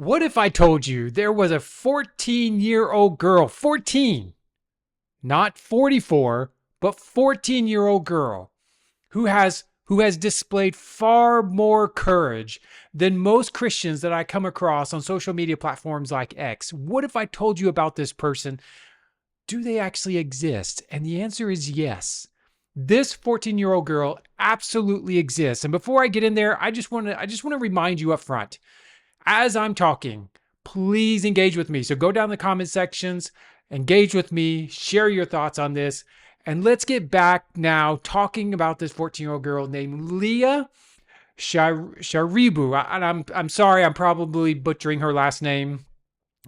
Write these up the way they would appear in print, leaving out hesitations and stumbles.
What if I told you there was a 14-year-old girl, 14, not 44, but 14-year-old girl who has displayed far more courage than most Christians that I come across on social media platforms like X? What if I told you about this person? Do they actually exist? And the answer is yes. This 14-year-old girl absolutely exists. And before I get in there, I just want to remind you up front, as I'm talking, please engage with me. So go down the comment sections, engage with me, share your thoughts on this. And let's get back now talking about this 14-year-old girl named Leah Sharibu. And I'm sorry, I'm probably butchering her last name.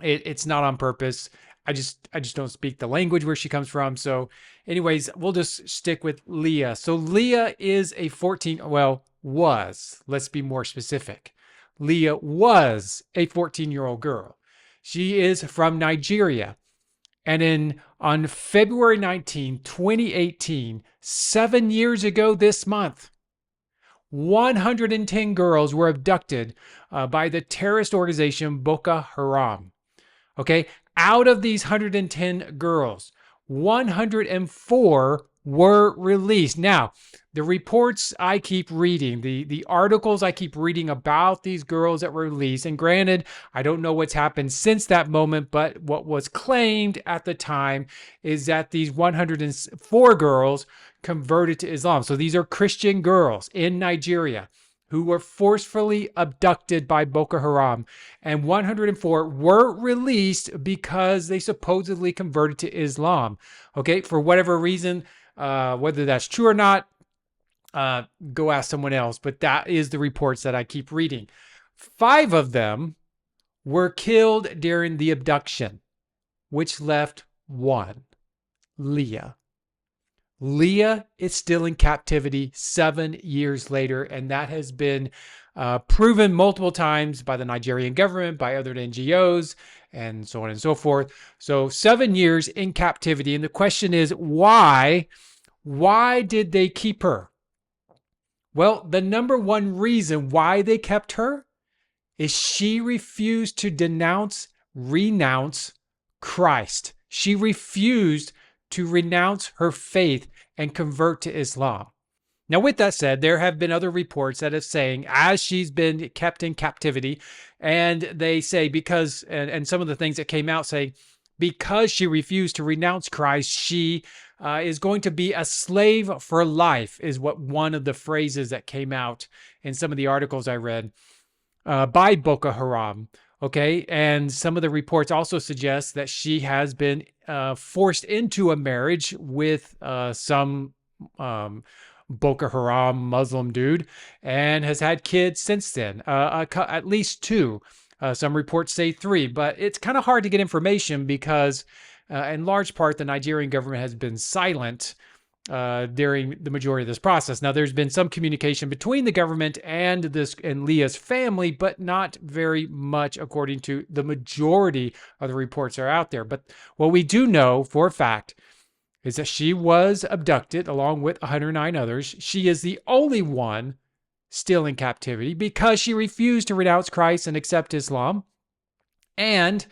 It's not on purpose. I just don't speak the language where she comes from. So anyways, we'll just stick with Leah. So Leah is a 14, well, let's be more specific. Leah was a 14-year-old girl. She is from Nigeria. And on February 19, 2018, 7 years ago this month, 110 girls were abducted by the terrorist organization Boko Haram. Okay, out of these 110 girls, 104 were released. Now, the reports I keep reading, the articles I keep reading about these girls that were released, and granted, I don't know what's happened since that moment, but what was claimed at the time is that these 104 girls converted to Islam. So these are Christian girls in Nigeria who were forcefully abducted by Boko Haram, and 104 were released because they supposedly converted to Islam. Okay, for whatever reason, whether that's true or not, go ask someone else, but that is the reports that I keep reading. 5 of them were killed during the abduction, which left 1, Leah. Leah is still in captivity 7 years later, and that has been proven multiple times by the Nigerian government, by other NGOs, and so on and so forth. So 7 years in captivity, and the question is why? Why did they keep her? Well, the number one reason why they kept her is she refused to renounce Christ. She refused to renounce her faith and convert to Islam. Now, with that said, there have been other reports that are saying, as she's been kept in captivity, and they say because, and some of the things that came out say, because she refused to renounce Christ, she is going to be a slave for life, is what one of the phrases that came out in some of the articles I read by Boko Haram. Okay, and some of the reports also suggest that she has been forced into a marriage with some Boko Haram Muslim dude and has had kids since then, at least 2. Some reports say 3, but it's kind of hard to get information because in large part, the Nigerian government has been silent during the majority of this process. Now, there's been some communication between the government and Leah's family, but not very much according to the majority of the reports that are out there. But what we do know for a fact is that she was abducted along with 109 others. She is the only one still in captivity because she refused to renounce Christ and accept Islam. And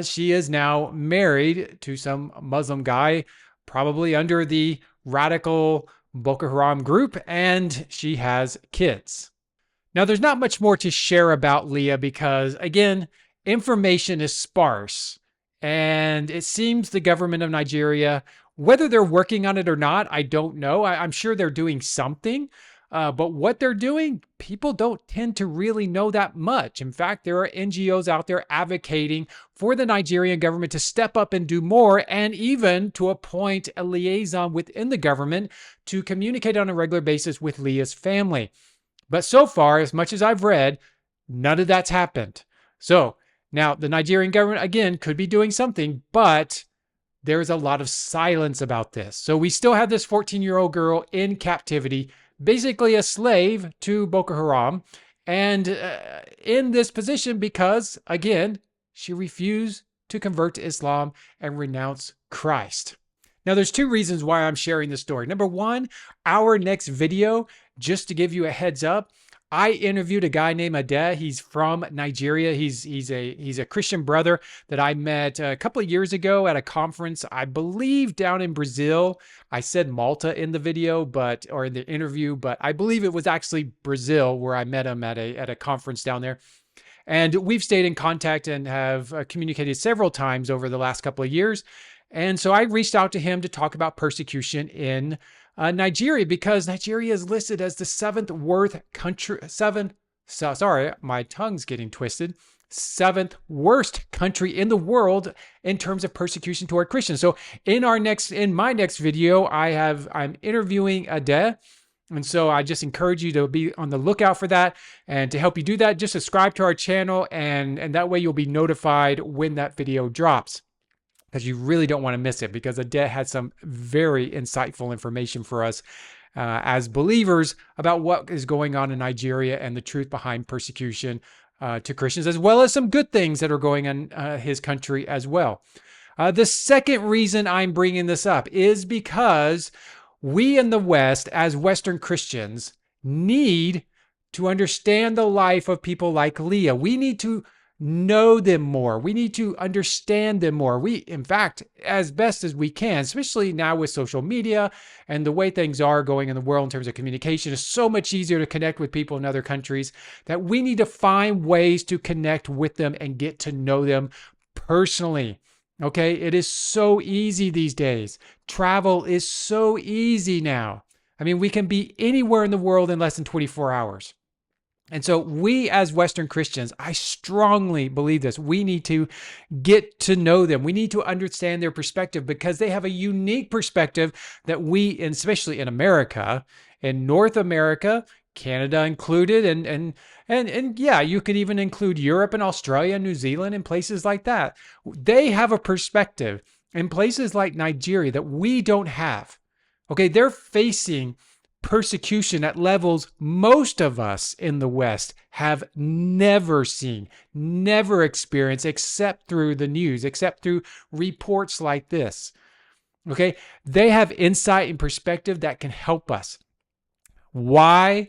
she is now married to some Muslim guy, probably under the radical Boko Haram group, and she has kids. Now, there's not much more to share about Leah because, again, information is sparse, and it seems the government of Nigeria, whether they're working on it or not, I don't know. I'm sure they're doing something, but what they're doing, people don't tend to really know that much. In fact, there are NGOs out there advocating for the Nigerian government to step up and do more, and even to appoint a liaison within the government to communicate on a regular basis with Leah's family. But so far, as much as I've read, none of that's happened. So now the Nigerian government, again, could be doing something, but there's a lot of silence about this. So we still have this 14-year-old girl in captivity, basically a slave to Boko Haram, and in this position because, again, she refused to convert to Islam and renounce Christ. Now, there's 2 reasons why I'm sharing this story. Number 1, our next video, just to give you a heads up, I interviewed a guy named Ade. He's from Nigeria. He's a Christian brother that I met a couple of years ago at a conference, I believe down in Brazil. I said Malta in the video, or in the interview, but I believe it was actually Brazil where I met him at a conference down there. And we've stayed in contact and have communicated several times over the last couple of years. And so I reached out to him to talk about persecution in Nigeria, because Nigeria is listed as the sorry, my tongue's getting twisted. Seventh worst country in the world in terms of persecution toward Christians. So in my next video, I'm interviewing Ade. And so I just encourage you to be on the lookout for that. And to help you do that, just subscribe to our channel, and that way you'll be notified when that video drops, because you really don't want to miss it, because Ade had some very insightful information for us as believers about what is going on in Nigeria and the truth behind persecution to Christians, as well as some good things that are going on in his country as well. The second reason I'm bringing this up is because we in the West, as Western Christians, need to understand the life of people like Leah. We need to know them more. We need to understand them more. In fact, as best as we can, especially now with social media and the way things are going in the world in terms of communication, it's so much easier to connect with people in other countries, that we need to find ways to connect with them and get to know them personally. Okay, it is so easy these days. Travel is so easy now. I mean, we can be anywhere in the world in less than 24 hours. And so we as Western Christians, I strongly believe this. We need to get to know them. We need to understand their perspective, because they have a unique perspective that we, and especially in America, in North America, Canada included, and yeah, you could even include Europe and Australia, New Zealand, and places like that. They have a perspective in places like Nigeria that we don't have. Okay, they're facing persecution at levels most of us in the West have never seen, never experienced, except through the news, except through reports like this. Okay, they have insight and perspective that can help us. Why?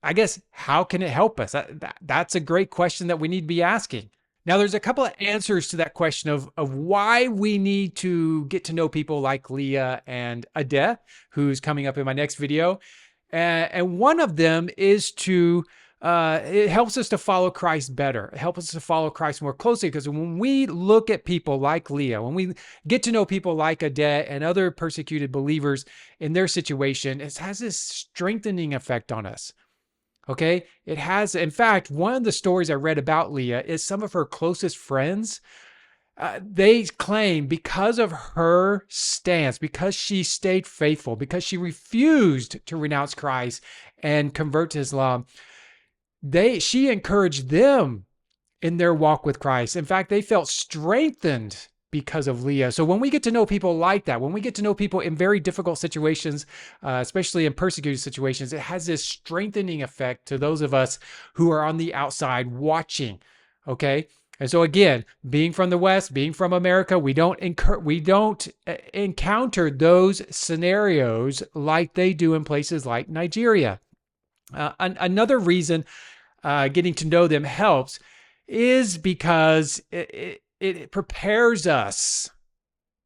I guess, how can it help us? That's a great question that we need to be asking. Now, there's a couple of answers to that question of why we need to get to know people like Leah and Ade, who's coming up in my next video. And one of them is it helps us to follow Christ better. It helps us to follow Christ more closely, because when we look at people like Leah, when we get to know people like Ade and other persecuted believers in their situation, it has this strengthening effect on us. Okay, it has. In fact, one of the stories I read about Leah is some of her closest friends. They claim, because of her stance, because she stayed faithful, because she refused to renounce Christ and convert to Islam, she encouraged them in their walk with Christ. In fact, they felt strengthened because of Leah. So when we get to know people like that, when we get to know people in very difficult situations, especially in persecuted situations, it has this strengthening effect to those of us who are on the outside watching. Okay. And so again, being from the West, being from America, we don't encounter those scenarios like they do in places like Nigeria. Another reason getting to know them helps is because it prepares us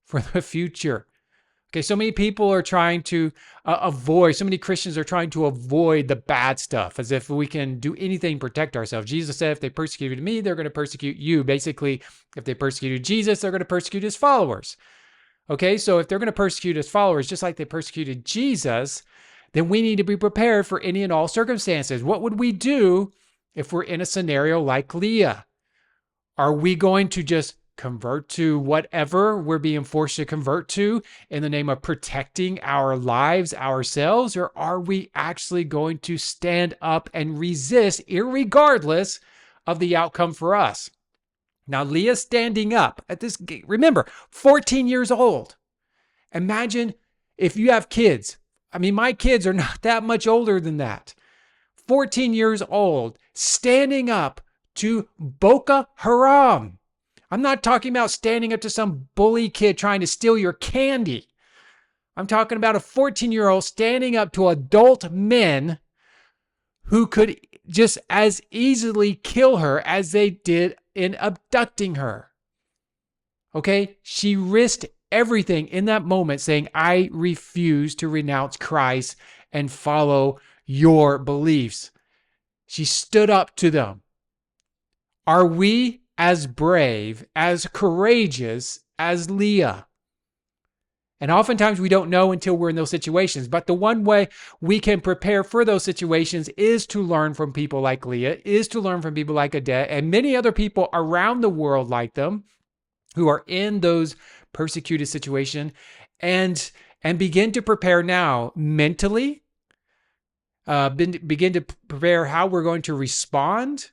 for the future. Okay, so many people are trying to so many Christians are trying to avoid the bad stuff, as if we can do anything to protect ourselves. Jesus said, if they persecuted me, they're going to persecute you. Basically, if they persecuted Jesus, they're going to persecute his followers. Okay, so if they're going to persecute his followers just like they persecuted Jesus, then we need to be prepared for any and all circumstances. What would we do if we're in a scenario like Leah? Are we going to just convert to whatever we're being forced to convert to in the name of protecting our lives, ourselves? Or are we actually going to stand up and resist irregardless of the outcome for us? Now, Leah's standing up at this, remember, 14 years old. Imagine if you have kids. I mean, my kids are not that much older than that. 14 years old, standing up to Boko Haram. I'm not talking about standing up to some bully kid trying to steal your candy. I'm talking about a 14-year-old standing up to adult men who could just as easily kill her as they did in abducting her. Okay? She risked everything in that moment saying, I refuse to renounce Christ and follow your beliefs. She stood up to them. Are we as brave, as courageous as Leah? And oftentimes we don't know until we're in those situations. But the one way we can prepare for those situations is to learn from people like Leah, is to learn from people like Adette, and many other people around the world like them who are in those persecuted situations, and begin to prepare now mentally, begin to prepare how we're going to respond.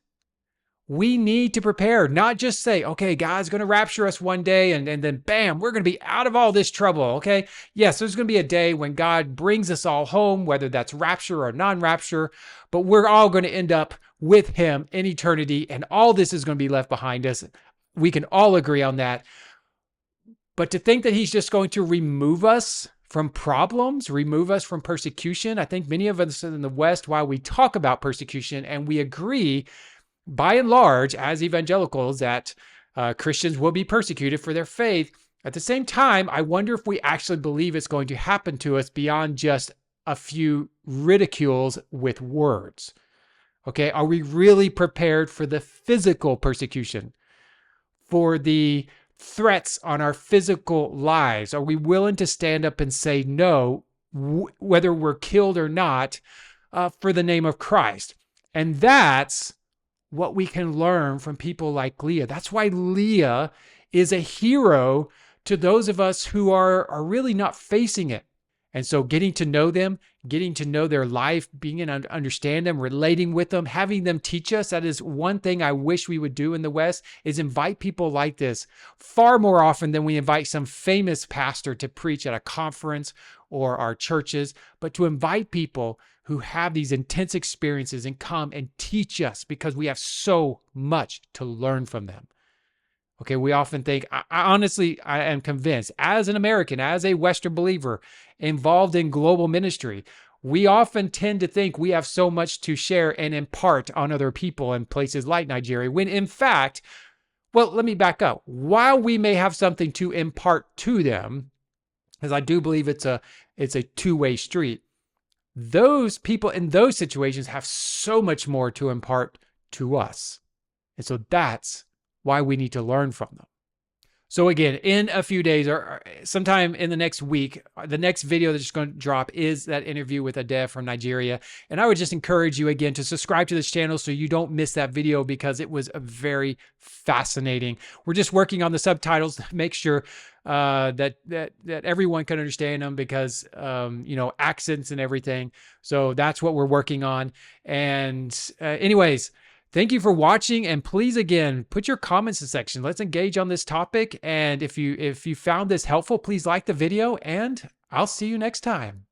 We need to prepare, not just say, okay, God's going to rapture us one day and then bam, we're going to be out of all this trouble, okay? Yes, there's going to be a day when God brings us all home, whether that's rapture or non-rapture, but we're all going to end up with him in eternity, and all this is going to be left behind us. We can all agree on that. But to think that he's just going to remove us from problems, remove us from persecution, I think many of us in the West, while we talk about persecution and we agree by and large, as evangelicals, that Christians will be persecuted for their faith. At the same time, I wonder if we actually believe it's going to happen to us beyond just a few ridicules with words. Okay, are we really prepared for the physical persecution, for the threats on our physical lives? Are we willing to stand up and say no, whether we're killed or not, for the name of Christ? And that's what we can learn from people like Leah. That's why Leah is a hero to those of us who are really not facing it. And so getting to know them, getting to know their life, being able to understand them, relating with them, having them teach us. That is one thing I wish we would do in the West, is invite people like this far more often than we invite some famous pastor to preach at a conference or our churches, but to invite people who have these intense experiences and come and teach us, because we have so much to learn from them. Okay, we often think, I honestly am convinced, as an American, as a Western believer involved in global ministry, we often tend to think we have so much to share and impart on other people in places like Nigeria, when in fact, well, let me back up. While we may have something to impart to them, because I do believe it's a two-way street, those people in those situations have so much more to impart to us. And so that's why we need to learn from them. So again, in a few days or sometime in the next week, the next video that's going to drop is that interview with Adette from Nigeria. And I would just encourage you again to subscribe to this channel so you don't miss that video, because it was very fascinating. We're just working on the subtitles to make sure that everyone can understand them, because accents and everything. So that's what we're working on. And anyways, thank you for watching, and please, again, put your comments in the section. Let's engage on this topic. And if you found this helpful, please like the video, and I'll see you next time.